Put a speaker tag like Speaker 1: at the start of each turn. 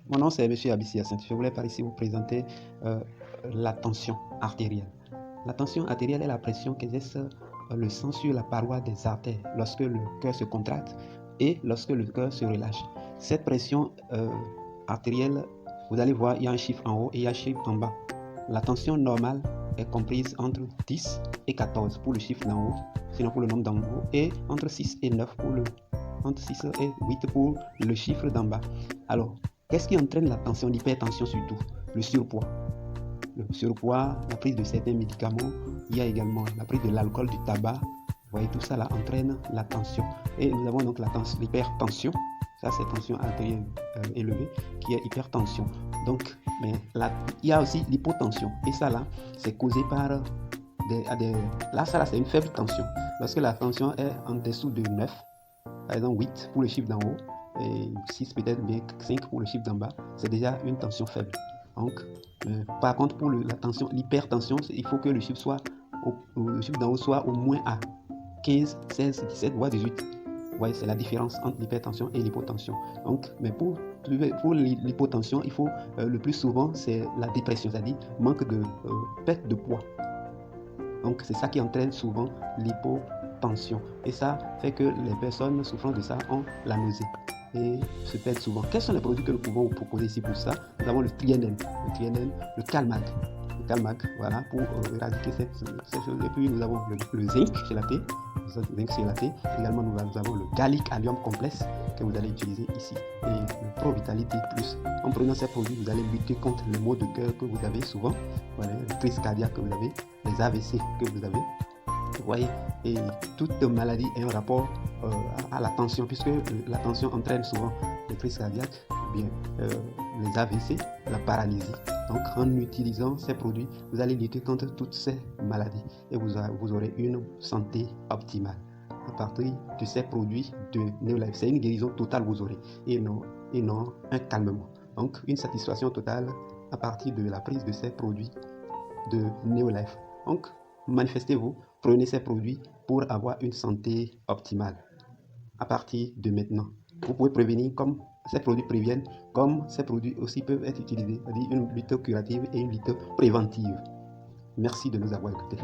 Speaker 1: Mon nom c'est Monsieur Abissi Hyacinthe. Je voulais par ici vous présenter la tension artérielle. La tension artérielle est la pression qu'exerce le sang sur la paroi des artères lorsque le cœur se contracte et lorsque le cœur se relâche. Cette pression artérielle, vous allez voir, il y a un chiffre en haut et il y a un chiffre en bas. La tension normale est comprise entre 10 et 14 pour le chiffre d'en haut, sinon pour le nombre d'en haut, et entre 6 et 9 pour entre 6 et 8 pour le chiffre d'en bas. Alors, qu'est-ce qui entraîne la tension, l'hypertension surtout? Le surpoids. Le surpoids, la prise de certains médicaments, il y a également la prise de l'alcool, du tabac. Vous voyez, tout ça là entraîne la tension. Et nous avons donc l'hypertension, ça c'est tension artérielle élevée, qui est hypertension. Donc, mais là, il y a aussi l'hypotension. Et ça là, c'est causé par là, ça là, c'est une faible tension. Lorsque la tension est en dessous de 9, par exemple 8 pour le chiffre d'en haut, et 6 peut-être bien 5 pour le chiffre d'en bas, c'est déjà une tension faible. Donc, par contre, pour la tension, l'hypertension, il faut que le chiffre d'en haut soit au moins à 15, 16, 17 voire 18. Ouais, c'est la différence entre l'hypertension et l'hypotension. Donc, mais pour l'hypotension, il faut le plus souvent, c'est la dépression, c'est-à-dire manque de perte de poids. Donc, c'est ça qui entraîne souvent l'hypotension. Et ça fait que les personnes souffrant de ça ont la nausée et se perdent souvent. Quels sont les produits que nous pouvons vous proposer ici pour ça? Nous avons le Trienen, le Calmag. Le Calmag, voilà, pour éradiquer cette chose. Et puis nous avons le zinc chélaté. Également, nous avons le Gallic Allium Complexe que vous allez utiliser ici. Et le Pro Vitality Plus. En prenant ces produits, vous allez lutter contre les maux de cœur que vous avez souvent, voilà, les crises cardiaques que vous avez, les AVC que vous avez. Vous voyez, et toute maladie a un rapport à la tension, puisque la tension entraîne souvent les crises cardiaques, bien les AVC, la paralysie. Donc en utilisant ces produits, vous allez lutter contre toutes ces maladies et vous aurez une santé optimale. À partir de ces produits de Neolife, c'est une guérison totale vous aurez et non un calmement. Donc une satisfaction totale à partir de la prise de ces produits de Neolife. Donc manifestez-vous, prenez ces produits pour avoir une santé optimale à partir de maintenant. Vous pouvez prévenir comme ces produits préviennent, comme ces produits aussi peuvent être utilisés, c'est-à-dire une lutte curative et une lutte préventive. Merci de nous avoir écoutés.